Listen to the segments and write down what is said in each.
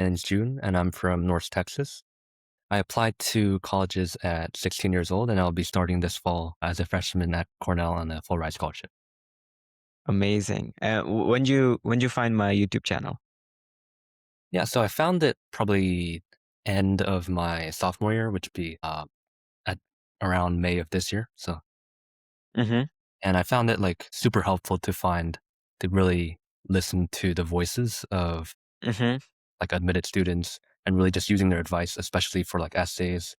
name's Joon, and I'm from North Texas. I applied to colleges at 16 years old, and I'll be starting this fall as a freshman at Cornell on a full ride scholarship. Amazing. When you find my YouTube channel? Yeah, so I found it probably end of my sophomore year, which would be at around May of this year. Mhm, And I found it like super helpful to really listen to the voices of mhm, like admitted students and really just using their advice, especially for like essays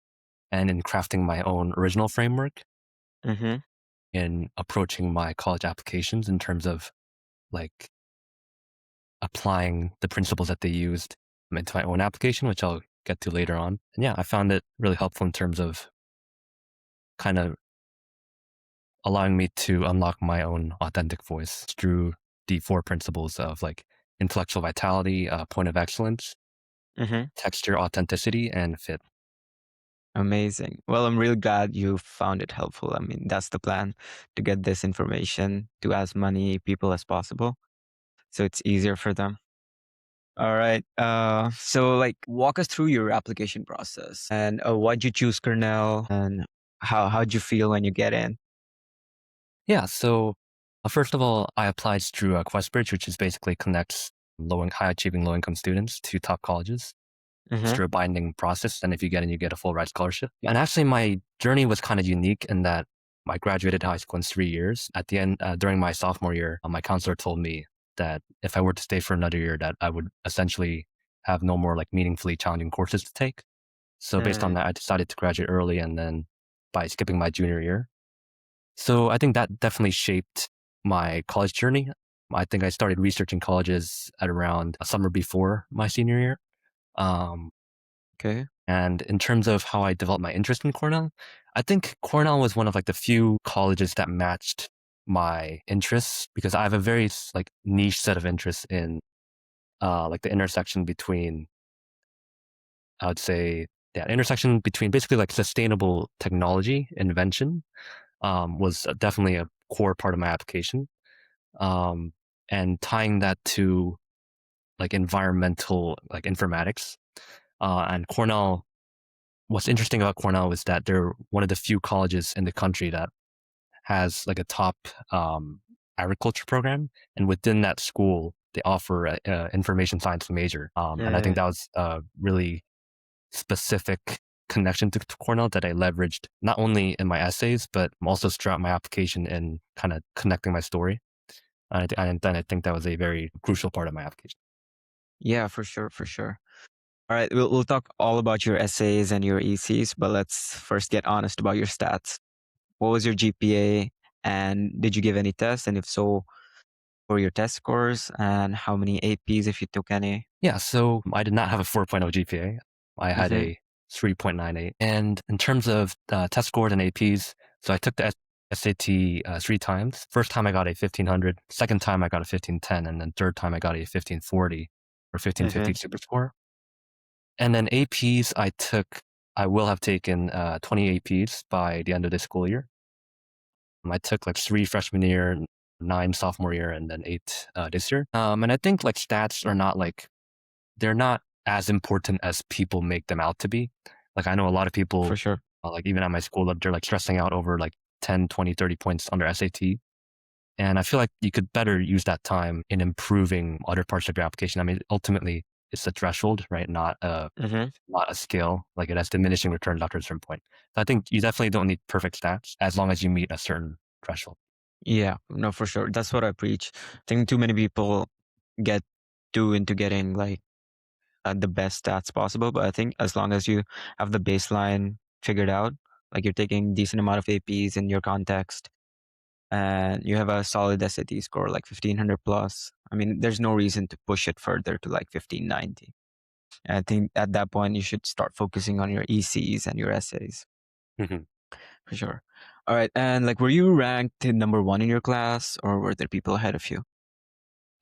and in crafting my own original framework mhm. in approaching my college applications in terms of like applying the principles that they used into my own application, which I'll get to later on. And yeah, I found it really helpful in terms of kind of allowing me to unlock my own authentic voice through the four principles of like intellectual vitality, point of excellence, Mhm. texture, authenticity, and fit. Amazing. Well, I'm really glad you found it helpful. I mean, that's the plan, to get this information to as many people as possible, so it's easier for them. All right. So like walk us through your application process and why'd you choose Cornell and how'd you feel when you get in? Yeah, so first of all, I applied through QuestBridge, which is basically connects high achieving low income students to top colleges. It's Mhm. through a binding process, and if you get in, you get a full ride scholarship. And actually, my journey was kind of unique in that I graduated high school in 3 years. At the end, during my sophomore year, my counselor told me that if I were to stay for another year, that I would essentially have no more like meaningfully challenging courses to take. So based on Mm, that, I decided to graduate early, and then by skipping my junior year. So I think that definitely shaped my college journey. I think I started researching colleges at around a summer before my senior year. Um, okay. and in terms of how I developed my interest in Cornell, I think Cornell was one of like the few colleges that matched my interests because I have a very like niche set of interests in like the intersection between I would say yeah intersection between basically like sustainable technology invention was definitely a core part of my application, um, and tying that to like environmental like informatics and Cornell. What's interesting about Cornell is that they're one of the few colleges in the country that has like a top um, agriculture program, and within that school, they offer a information science major. And I think Mm, that was a really specific connection to Cornell that I leveraged not only in my essays but also throughout my application and kind of connecting my story. And then I think that was a very crucial part of my application. yeah, for sure, for sure. All right, we'll talk all about your essays and your ECs, but let's first get honest about your stats. What was your GPA, and did you give any tests? And if so, for your test scores, and how many APs if you took any? Yeah, so I did not have a 4.0 GPA. I had Mm-hmm. a 3.98. And in terms of test scores and APs, so I took the SAT 3 times. First time I got a 1500, second time I got a 1510, and then third time I got a 1540 or 1550 Mm-hmm. super score. And then APs, I will have taken 20 APs by the end of this school year. I took like three freshman year, nine sophomore year, and then eight this year. And I think like stats are not like they're not as important as people make them out to be. Like I know a lot of For people, sure. like even at my school, that they're like stressing out over like 10, 20, 30 points on their SAT. And I feel like you could better use that time in improving other parts of your application. I mean, ultimately, it's a threshold, right? Mm-hmm. Not a scale. Like it has diminishing returns after a certain point. So I think you definitely don't need perfect stats as long as you meet a certain threshold. Yeah, no, for sure. That's what I preach. I think too many people get too into getting like the best stats possible, but I think as long as you have the baseline figured out, like you're taking decent amount of APs in your context, and you have a solid SAT score like 1500 plus. I mean, there's no reason to push it further to like 1590. And I think at that point you should start focusing on your ECs and your essays Mhm. for sure. All right, and like, were you ranked in number one in your class, or were there people ahead of you?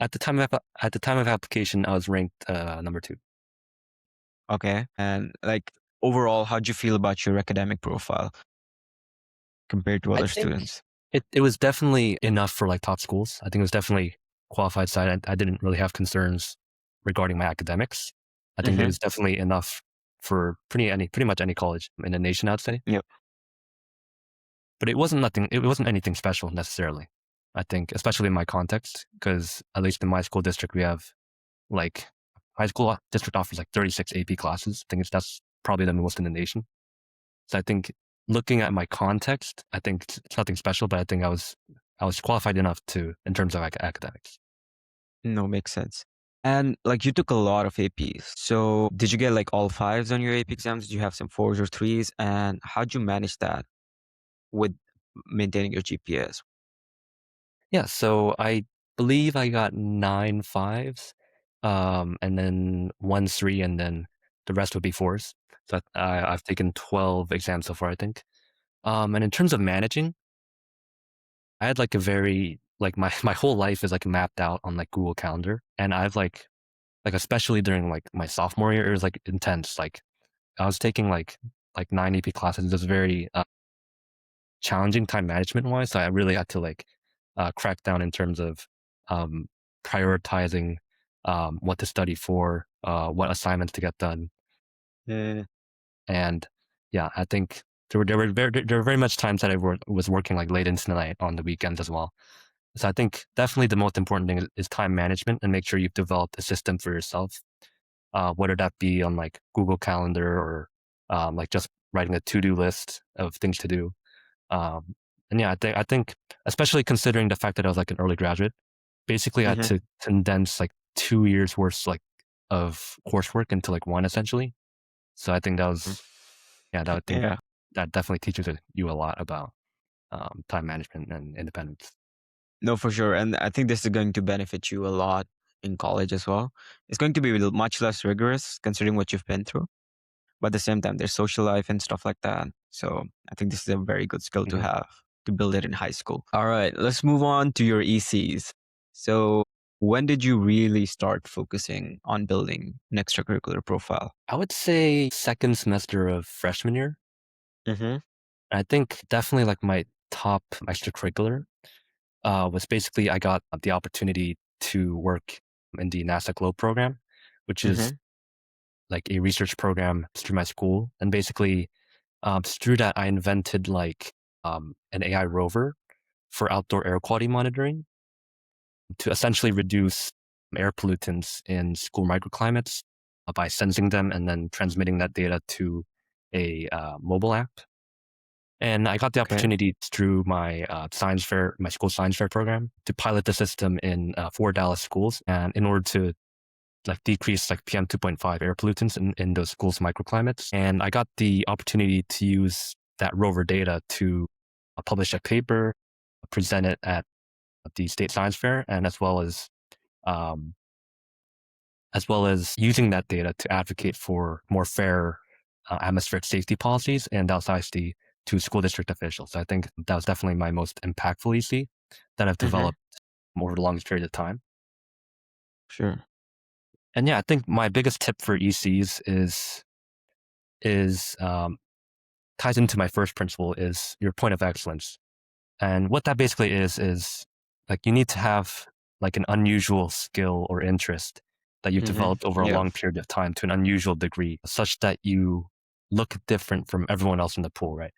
At the time of application, I was ranked number two. Okay, and like overall, how'd you feel about your academic profile compared to I other think students? it was definitely enough for like top schools. I think it was definitely qualified side. I didn't really have concerns regarding my academics. I think Mm-hmm. there's definitely enough for pretty much any college in the nation, I'd say. Yep. But it wasn't anything special necessarily. I think, especially in my context, because at least in my school district, we have like high school district offers like 36 AP classes. I think that's probably the most in the nation. So I think looking at my context, I think it's nothing special, but I think I was qualified enough to in terms of like academics. No, makes sense. And like you took a lot of APs. So did you get like all fives on your AP exams? Did you have some fours or threes? And how'd you manage that with maintaining your GPS? Yeah, so I believe I got 9 5s, and then 1 3, and then the rest would be fours. So I've taken 12 exams so far, I think. And in terms of managing, I had like a very like my my whole life is like mapped out on like Google Calendar, and I've like especially during like my sophomore year, it was like intense. Like I was taking like 9 AP classes. It was very challenging time management wise. So I really had to like crack down in terms of um, prioritizing what to study for, what assignments to get done, Mm, and yeah, I think there were very much times that was working like late into the night on the weekends as well. So I think definitely the most important thing is time management and make sure you've developed a system for yourself, whether that be on like Google Calendar or like just writing a to-do list of things to do. Um, and yeah, I think especially considering the fact that I was like an early graduate, basically I had mm-hmm. to condense like 2 years worth like of coursework into like one essentially. So I think that was yeah, that I think Yeah. that definitely teaches you a lot about time management and independence. No, for sure. And I think this is going to benefit you a lot in college as well. It's going to be much less rigorous considering what you've been through. But at the same time, there's social life and stuff like that. So I think this is a very good skill to Mhm. have to build it in high school. All right, let's move on to your ECs. So when did you really start focusing on building an extracurricular profile? I would say second semester of freshman year. Mm-hmm. I think definitely like my top extracurricular was basically I got the opportunity to work in the NASA Globe program, which is Mm-hmm. like a research program through my school. And basically, through that, I invented like an AI rover for outdoor air quality monitoring to essentially reduce air pollutants in school microclimates by sensing them and then transmitting that data to a mobile app. And I got the Okay. opportunity through my science fair, my school science fair program, to pilot the system in 4 Dallas schools, and in order to like decrease like PM 2.5 air pollutants in those schools' microclimates. And I got the opportunity to use that rover data to publish a paper, present it at the state science fair, and um, as well as using that data to advocate for more fair atmospheric safety policies and LSISD to school district officials. So I think that was definitely my most impactful EC that I've Mm-hmm. developed over the longest period of time. Sure. And yeah, I think my biggest tip for ECs is ties into my first principle is your point of excellence. And what that basically is like you need to have like an unusual skill or interest that you've Mm-hmm. developed over a Yeah. long period of time to an unusual degree, such that you look different from everyone else in the pool, right?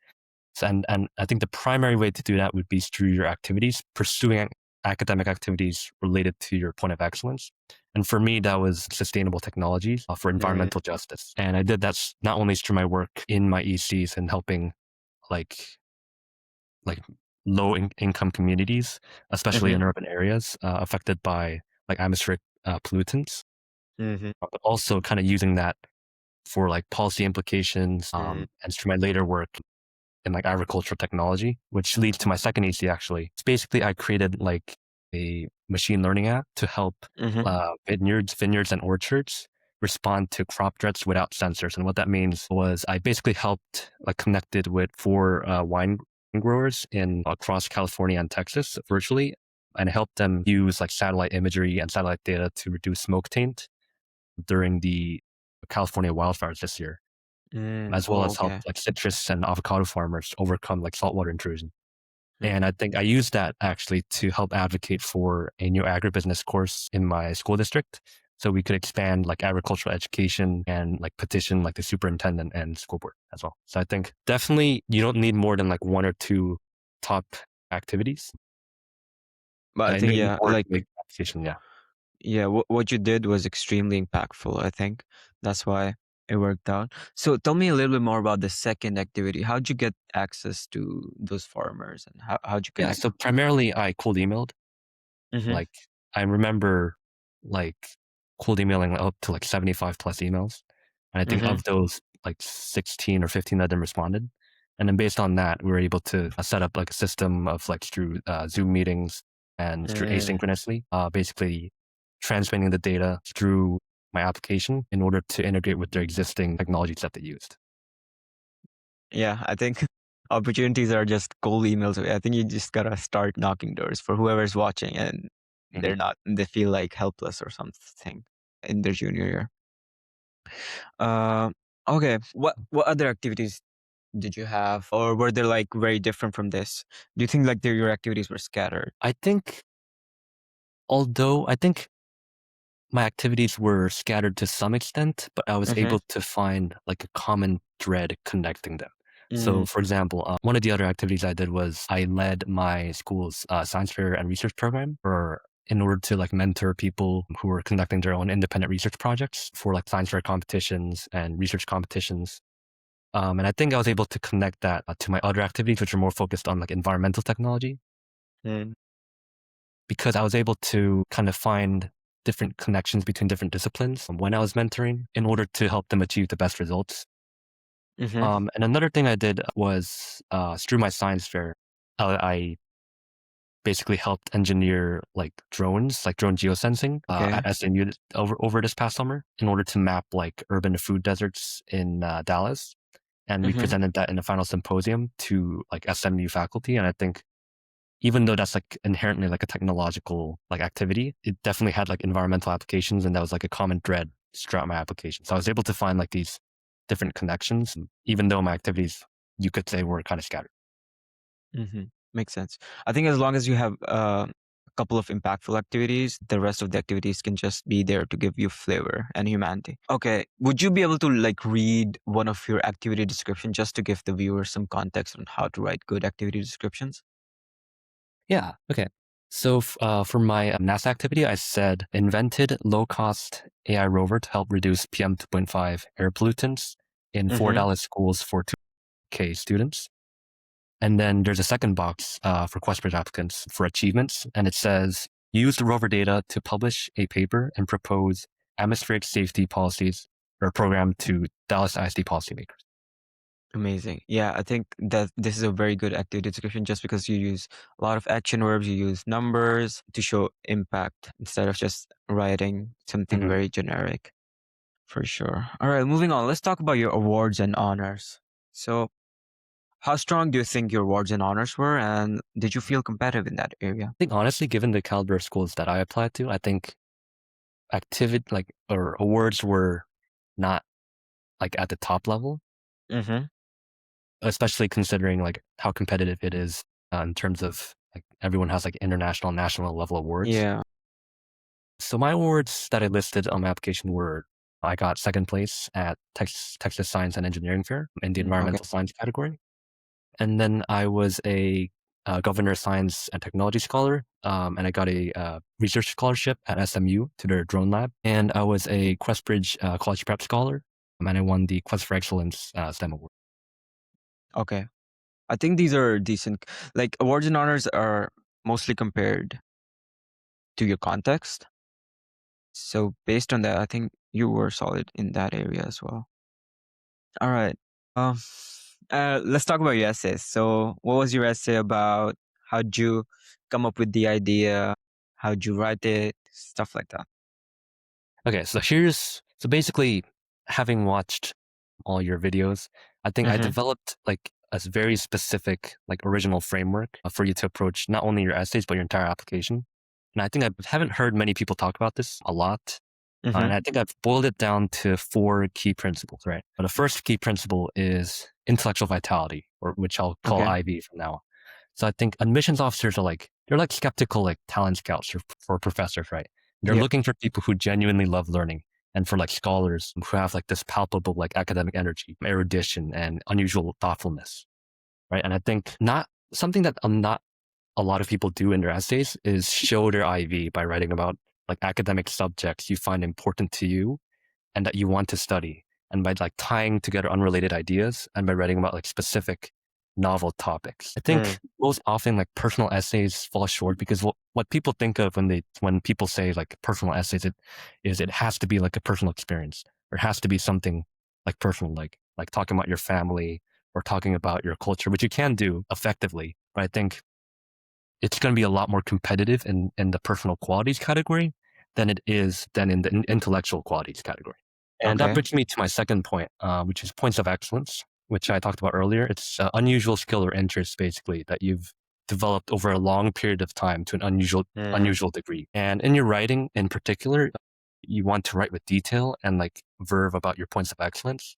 So, and I think the primary way to do that would be through your activities, pursuing academic activities related to your point of excellence. And for me, that was sustainable technologies for Mm-hmm. environmental justice. And I did that not only through my work in my ECs and helping like like income communities, especially Mm-hmm. in urban areas affected by like atmospheric pollutants, Mm-hmm. but also kind of using that for like policy implications and through my later work in like agricultural technology, which leads to my second EC actually. It's basically I created like a machine learning app to help Mm-hmm. vineyards and orchards respond to crop threats without sensors. And what that means was I basically helped like connected with 4 wine growers in across California and Texas virtually. And I helped them use like satellite imagery and satellite data to reduce smoke taint during the California wildfires this year, Mm. as well Oh, as help okay. like citrus and avocado farmers overcome like saltwater intrusion. And Mm-hmm. I think I used that actually to help advocate for a new agribusiness course in my school district So we could expand like agricultural education and like petition like the superintendent and school board as well. So I think definitely you don't need more than like one or two top activities. But I I know think, you need yeah, more to like, make application. Yeah. yeah, what you did was extremely impactful, I think. That's why it worked out. So tell me a little bit more about the second activity. How'd you get access to those farmers, and how'd you Yeah. connect? So primarily I cold emailed. Mm-hmm. Like I remember like cold emailing up to like 75 plus emails. And I think Mm-hmm. of those, like 16 or 15 of them responded. And then based on that, we were able to set up like a system of like through Zoom meetings and through Mm. asynchronously, basically transmitting the data through my application in order to integrate with their existing technologies that they used. Yeah, I think opportunities are just cold emails away. I think you just gotta start knocking doors for whoever's watching, and Mhm. they feel like helpless or something in their junior year. Uh, okay, what other activities did you have, or were they like very different from this? Do you think like your activities were scattered? I think, although I think my activities were scattered to some extent, but I was Mm-hmm. able to find like a common thread connecting them. So, Mm. for example, one of the other activities I did was I led my school's science fair and research program, or in order to like mentor people who were conducting their own independent research projects for like science fair competitions and research competitions. And I think I was able to connect that to my other activities, which are more focused on like environmental technology, Mm. because I was able to kind of find different connections between different disciplines when I was mentoring in order to help them achieve the best results. Mm-hmm. And another thing I did was through my science fair, I basically helped engineer like drones, like drone geosensing Okay. at SMU over this past summer in order to map like urban food deserts in Dallas. And we Mm-hmm. presented that in a final symposium to like SMU faculty. And I think even though that's like inherently like a technological like activity, it definitely had like environmental applications, and that was like a common thread throughout my application. So I was able to find like these different connections, even though my activities, you could say, were kind of scattered. Mm-hmm. Makes sense. I think as long as you have a couple of impactful activities, the rest of the activities can just be there to give you flavor and humanity. Okay. Would you be able to like read one of your activity description just to give the viewer some context on how to write good activity descriptions? Yeah. Okay. So for my NASA activity, I said invented low-cost AI rover to help reduce PM 2.5 air pollutants in four Mm-hmm. Dallas schools for 2K students. And then there's a second box for Questbridge applicants for achievements. And it says, use the rover data to publish a paper and propose atmospheric safety policies or a program to Dallas ISD policymakers. Amazing. Yeah, I think that this is a very good activity description just because you use a lot of action verbs, you use numbers to show impact instead of just writing something Mhm. very generic. For sure. All right, moving on. Let's talk about your awards and honors. So, how strong do you think your awards and honors were, and did you feel competitive in that area? I think honestly, given the caliber of schools that I applied to, I think activity like or awards were not like at the top level, Mm-hmm. especially considering like how competitive it is in terms of like everyone has like international, national level awards. Yeah. So my awards that I listed on my application were I got second place at Texas Science and Engineering Fair in the Okay. environmental science category. And then I was a Governor Science and Technology Scholar, and I got a research scholarship at SMU to their drone lab. And I was a Questbridge College Prep Scholar, and I won the Quest for Excellence STEM Award. Okay. I think these are decent. Like, awards and honors are mostly compared to your context. So, based on that, I think you were solid in that area as well. All right. Um, let's talk about your essays. So, what was your essay about? How'd you come up with the idea? How'd you write it? Stuff like that. Okay, so basically, having watched all your videos, I think I Mm-hmm. developed like a very specific like original framework for you to approach not only your essays but your entire application. And I think I haven't heard many people talk about this a lot. Mm-hmm. And I think I've boiled it down to four key principles, right? The first key principle is intellectual vitality, or which I'll call Okay. IV from now on. So I think admissions officers are like, they're like skeptical, like talent scouts for professors, right? They're Yeah. looking for people who genuinely love learning and for like scholars who have like this palpable like academic energy, erudition, and unusual thoughtfulness, right? And I think not something that not a lot of people do in their essays is show their IV by writing about like academic subjects you find important to you and that you want to study, and by like tying together unrelated ideas and by writing about like specific novel topics. I Mm. think most often like personal essays fall short because what people think of when people say like personal essays, it has to be like a personal experience, or it has to be something like personal, like talking about your family or talking about your culture, which you can do effectively. But I think it's going to be a lot more competitive in the personal qualities category than in the intellectual qualities category. And that Okay. brings me to my second point, which is points of excellence, which I talked about earlier. It's unusual skill or interest, basically, that you've developed over a long period of time to an Mm. unusual degree. And in your writing, in particular, you want to write with detail and like verve about your points of excellence,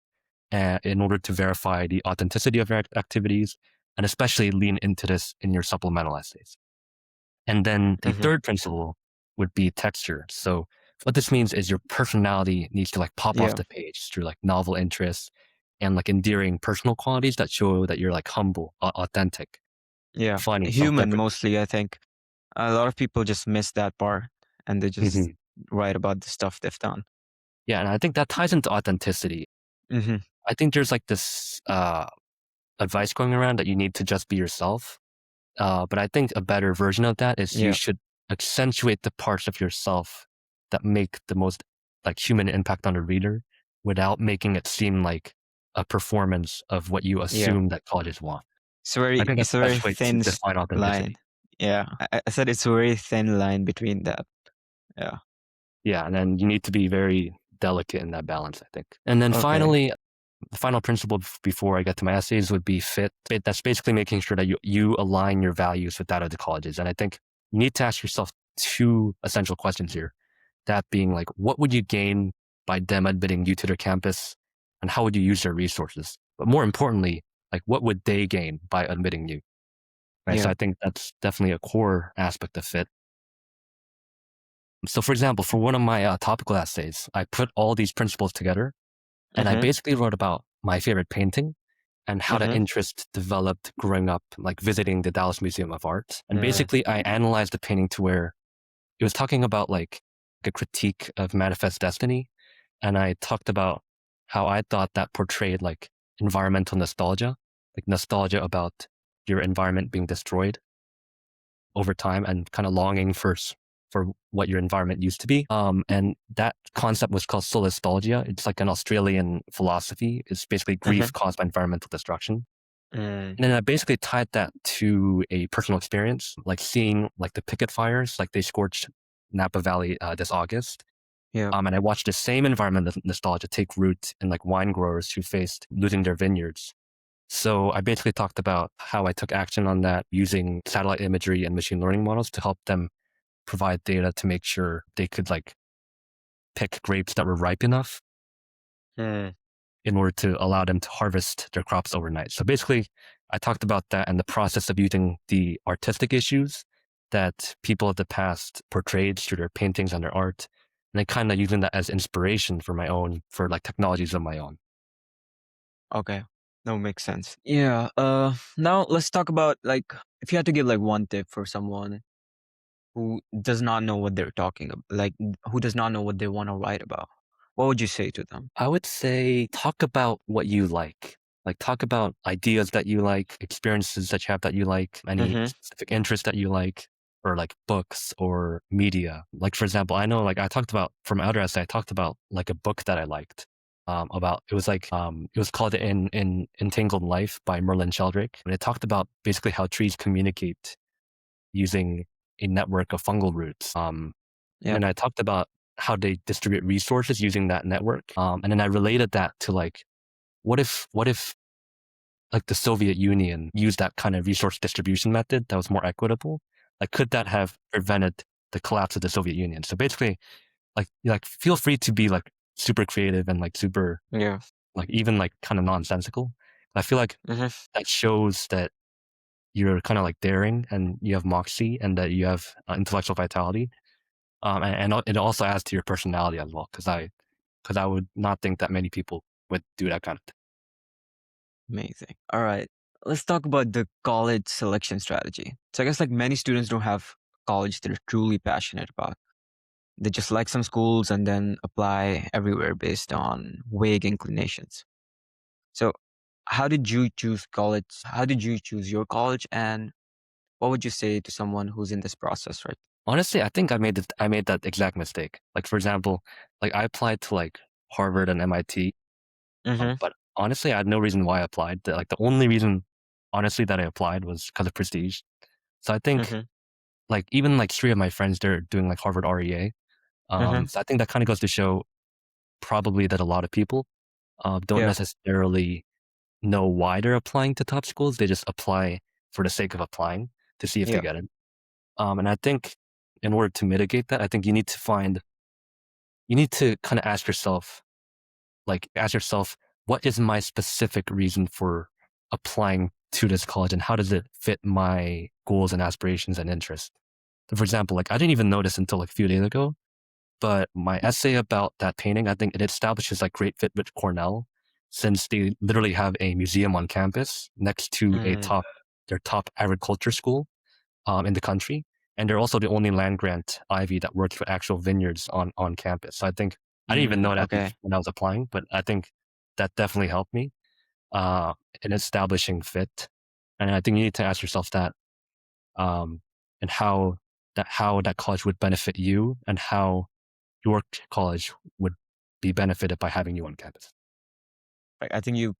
in order to verify the authenticity of your activities, and especially lean into this in your supplemental essays. And then the Mm-hmm. third principle would be texture. So what this means is your personality needs to like pop off Yeah. the page through like novel interests and like endearing personal qualities that show that you're like humble, authentic, Yeah. funny, Human self-deprecating. mostly, I think. A lot of people just miss that part and they just Mhm. write about the stuff they've done. Yeah, and I think that ties into authenticity. Mm-hmm. I think there's like this advice going around that you need to just be yourself. But I think a better version of that is you Yeah. should accentuate the parts of yourself that make the most like human impact on the reader without making it seem like a performance of what you Yeah. assume that colleges want. I think that's It's a the very best way to thin define line. authenticity. Yeah. I said it's a very thin line between that. Yeah. Yeah, and then you need to be very delicate in that balance, I think. And then Okay. finally, the final principle before I get to my essays would be fit. Fit, that's basically making sure that you align your values with that of the colleges. And I think you need to ask yourself two essential questions here. That being like, what would you gain by them admitting you to their campus? And how would you use their resources? But more importantly, like what would they gain by admitting you? Right. So Yeah. I think that's definitely a core aspect of fit. So for example, for one of my topical essays, I put all these principles together and I Mm-hmm. basically wrote about my favorite painting and how that Mm-hmm. interest developed growing up, like visiting the Dallas Museum of Art. And Mm. basically, I analyzed the painting to where it was talking about like a critique of manifest destiny. And I talked about how I thought that portrayed like environmental nostalgia, like nostalgia about your environment being destroyed over time and kind of longing for what your environment used to be. And that concept was called solastalgia. It's like an Australian philosophy. It's basically Mm-hmm. grief caused by environmental destruction. Mm. And then I basically tied that to a personal experience, like seeing like the picket fires, like they scorched Napa Valley this August. Yeah. And I watched the same environmental nostalgia take root in like wine growers who faced losing their vineyards. So I basically talked about how I took action on that using satellite imagery and machine learning models to help them provide data to make sure they could like pick grapes that were ripe enough Mm. in order to allow them to harvest their crops overnight. So basically, I talked about that and the process of using the artistic issues that people of the past portrayed through their paintings and their art, and then kind of using that as inspiration for like technologies of my own. Okay. No, makes sense. Yeah. Now let's talk about like if you had to give like one tip for someone who does not know what they're talking about, like who does not know what they want to write about, what would you say to them? I would say talk about what you like. Like talk about ideas that you like, experiences that you have that you like, any Mm-hmm. specific interests that you like, or like books or media. Like for example, I know like I talked about from Outer Essay, I talked about like a book that I liked. About it was like it was called in Entangled Life by Merlin Sheldrake, and it talked about basically how trees communicate using a network of fungal roots. And Yeah. then I talked about how they distribute resources using that network. And then I related that to like, what if like the Soviet Union used that kind of resource distribution method that was more equitable? Like, could that have prevented the collapse of the Soviet Union? So basically, like feel free to be like super creative and like super Yeah. like even like kind of nonsensical. I feel like Mm-hmm. that shows that you're kind of like daring and you have moxie and that you have intellectual vitality. and it also adds to your personality as well. Because I would not think that many people would do that kind of thing. Amazing. All right. Let's talk about the college selection strategy. So I guess like many students don't have college they're truly passionate about. They just like some schools and then apply everywhere based on vague inclinations. So how did you choose college? How did you choose your college? And what would you say to someone who's in this process, right? Honestly, I think I made that exact mistake. Like for example, like I applied to like Harvard and MIT, Mm-hmm. but honestly, I had no reason why I applied. Like the only reason, honestly, that I applied was because of prestige. So I think Mm-hmm. like even like three of my friends, they're doing like Harvard REA. Mm-hmm. So I think that kind of goes to show probably that a lot of people don't Yeah. necessarily know why they're applying to top schools. They just apply for the sake of applying to see if they Yeah. get it. And I think in order to mitigate that, I think you need to kind of ask yourself, what is my specific reason for applying to this college and how does it fit my goals and aspirations and interests? So for example, like I didn't even notice until like a few days ago, but my essay about that painting, I think it establishes like great fit with Cornell since they literally have a museum on campus next to Mm, their top agriculture school in the country. And they're also the only land grant Ivy that works with actual vineyards on campus. So I think I didn't even know that okay. when I was applying, but I think that definitely helped me uh, in establishing fit. And I think you need to ask yourself that um, and how that college would benefit you and how your college would be benefited by having you on campus. I think you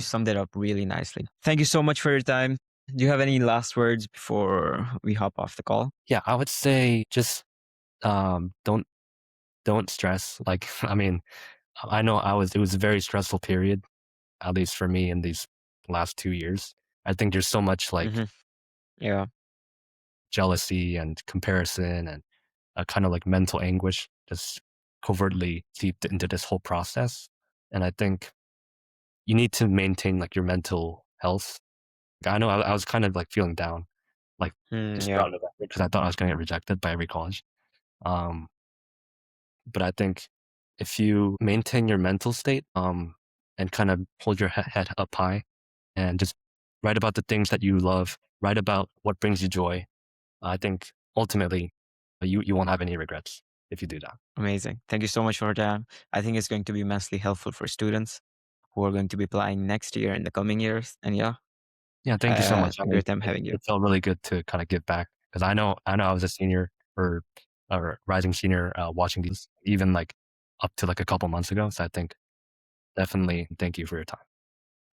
summed it up really nicely. Thank you so much for your time. Do you have any last words before we hop off the call? Yeah, I would say just don't stress. Like I mean, I know it was a very stressful period, at least for me in these last 2 years. I think there's so much like Mm-hmm. Yeah. jealousy and comparison and a kind of like mental anguish just covertly seeped into this whole process. And I think you need to maintain like your mental health. I know I was kind of like feeling down, like just Yeah. around November because I thought I was going to get rejected by every college. Um, but I think if you maintain your mental state, and kind of hold your head up high and just write about the things that you love, write about what brings you joy. I think ultimately you won't have any regrets if you do that. Amazing. Thank you so much for your time. I think it's going to be immensely helpful for students who are going to be applying next year in the coming years. And yeah, Yeah, I thank you so much. had a great time having you. It felt really good to kind of give back because I know I was a senior or rising senior watching these even like up to like a couple months ago. So I think definitely thank you for your time.